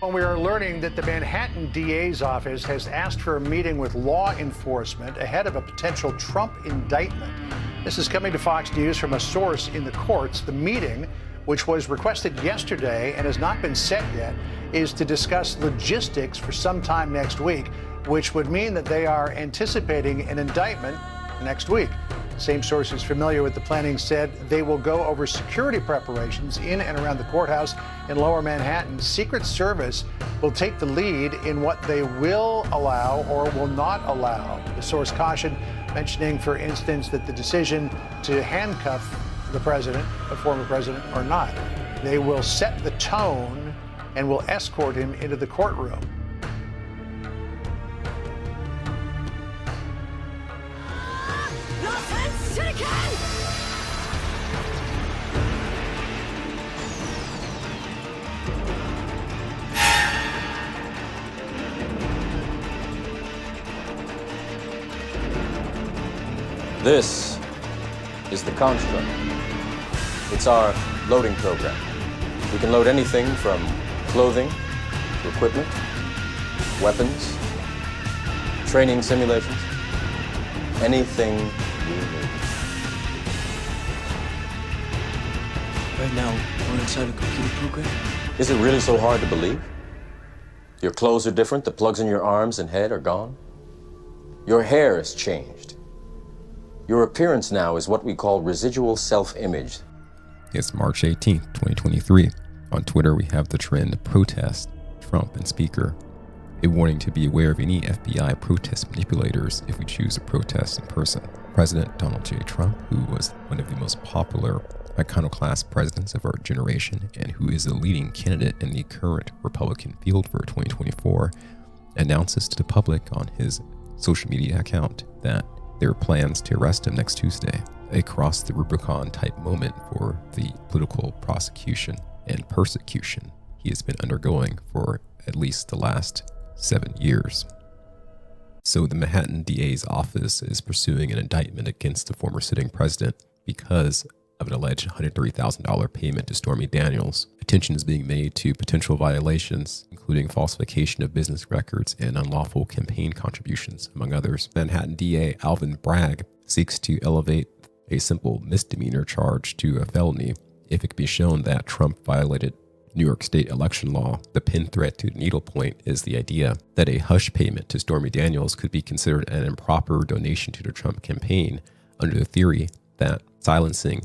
Well, we are learning that the Manhattan DA's office has asked for a meeting with law enforcement ahead of a potential Trump indictment. This is coming to Fox News from a source in the courts. The meeting, which was requested yesterday and has not been set yet, is to discuss logistics for sometime next week, which would mean that they are anticipating an indictment next week. Same sources familiar with the planning said they will go over security preparations in and around the courthouse in Lower Manhattan. Secret Service will take the lead in what they will allow or will not allow. The source cautioned, mentioning, for instance, that the decision to handcuff the president, the former president, or not, they will set the tone and will escort him into the courtroom. This is the construct. It's our loading program. We can load anything from clothing to equipment, weapons, training simulations, anything you need. Right now, we're inside a computer program. Is it really so hard to believe? Your clothes are different, the plugs in your arms and head are gone. Your hair has changed. Your appearance now is what we call residual self-image. It's March 18th, 2023. On Twitter, we have the trend protest Trump and Speaker. A warning to be aware of any FBI protest manipulators if we choose to protest in person. President Donald J. Trump, who was one of the most popular iconoclast presidents of our generation and who is the leading candidate in the current Republican field for 2024, announces to the public on his social media account that there are plans to arrest him next Tuesday. A cross the Rubicon type moment for the political prosecution and persecution he has been undergoing for at least the last 7 years. So the Manhattan DA's office is pursuing an indictment against the former sitting president because of an alleged $130,000 payment to Stormy Daniels. Attention is being made to potential violations, including falsification of business records and unlawful campaign contributions, among others. Manhattan DA Alvin Bragg seeks to elevate a simple misdemeanor charge to a felony if it can be shown that Trump violated New York State election law. The pin thread to the needlepoint is the idea that a hush payment to Stormy Daniels could be considered an improper donation to the Trump campaign under the theory that silencing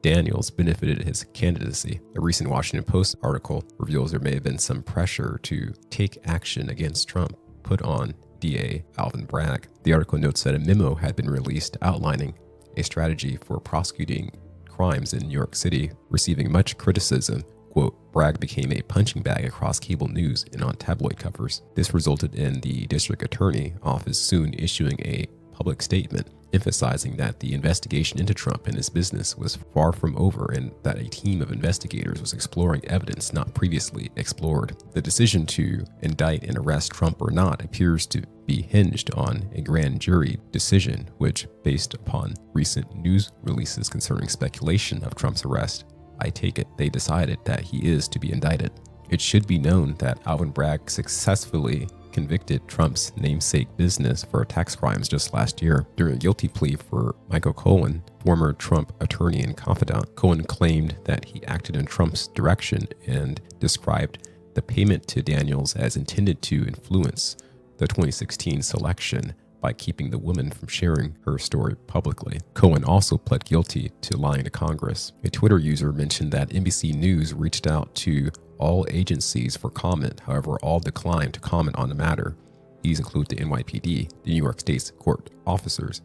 Daniels benefited his candidacy. A recent Washington Post article reveals there may have been some pressure to take action against Trump put on DA Alvin Bragg. The article notes that a memo had been released outlining a strategy for prosecuting crimes in New York City, receiving much criticism. Quote, Bragg became a punching bag across cable news and on tabloid covers. This resulted in the district attorney office soon issuing a public statement emphasizing that the investigation into Trump and his business was far from over and that a team of investigators was exploring evidence not previously explored. The decision to indict and arrest Trump or not appears to be hinged on a grand jury decision, which, based upon recent news releases concerning speculation of Trump's arrest, I take it they decided that he is to be indicted. It should be known that Alvin Bragg successfully convicted Trump's namesake business for tax crimes just last year. During a guilty plea for Michael Cohen, former Trump attorney and confidant, Cohen claimed that he acted in Trump's direction and described the payment to Daniels as intended to influence the 2016 selection by keeping the woman from sharing her story publicly. Cohen also pled guilty to lying to Congress. A Twitter user mentioned that NBC News reached out to all agencies for comment. However, all declined to comment on the matter. These include the NYPD, the New York State's court officers,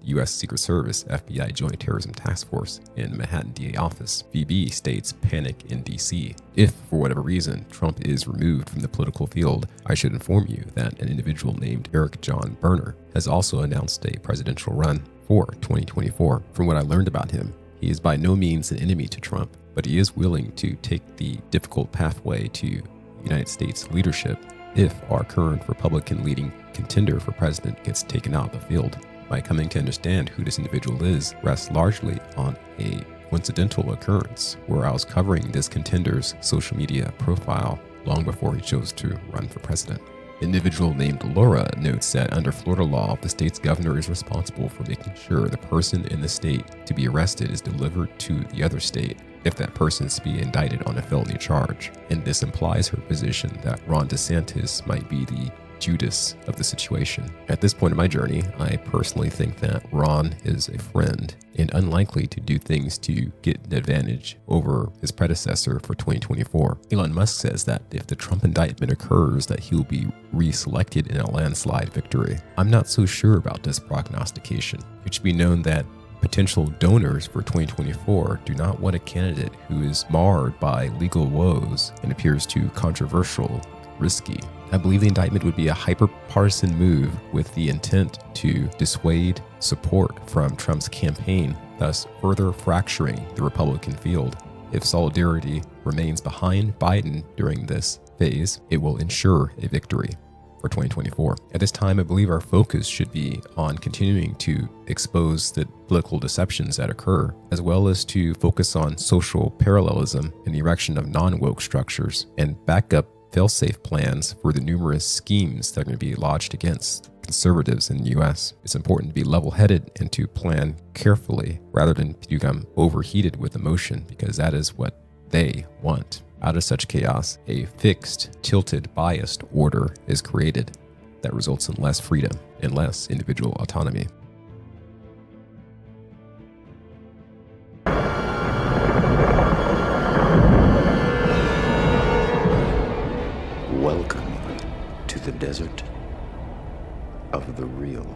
the U.S. Secret Service, FBI Joint Terrorism Task Force, and the Manhattan DA office. VB states panic in D.C. If, for whatever reason, Trump is removed from the political field, I should inform you that an individual named Eric John Berner has also announced a presidential run for 2024. From what I learned about him, he is by no means an enemy to Trump, but he is willing to take the difficult pathway to United States leadership if our current Republican leading contender for president gets taken out of the field. My coming to understand who this individual is rests largely on a coincidental occurrence where I was covering this contender's social media profile long before he chose to run for president. An individual named Laura notes that under Florida law, the state's governor is responsible for making sure the person in the state to be arrested is delivered to the other state if that person is to be indicted on a felony charge. And this implies her position that Ron DeSantis might be the Judas of the situation. At this point in my journey, I personally think that Ron is a friend and unlikely to do things to get an advantage over his predecessor for 2024. Elon Musk says that if the Trump indictment occurs, that he'll be reselected in a landslide victory. I'm not so sure about this prognostication. It should be known that potential donors for 2024 do not want a candidate who is marred by legal woes and appears too controversial, risky. I believe the indictment would be a hyper-partisan move with the intent to dissuade support from Trump's campaign, thus further fracturing the Republican field. If solidarity remains behind Biden during this phase, it will ensure a victory for 2024. At this time, I believe our focus should be on continuing to expose the political deceptions that occur, as well as to focus on social parallelism and the erection of non-woke structures and backup fail-safe plans for the numerous schemes that are going to be lodged against conservatives in the U.S. It's important to be level-headed and to plan carefully rather than become overheated with emotion, because that is what they want. Out of such chaos, a fixed, tilted, biased order is created that results in less freedom and less individual autonomy. Welcome to the desert of the real.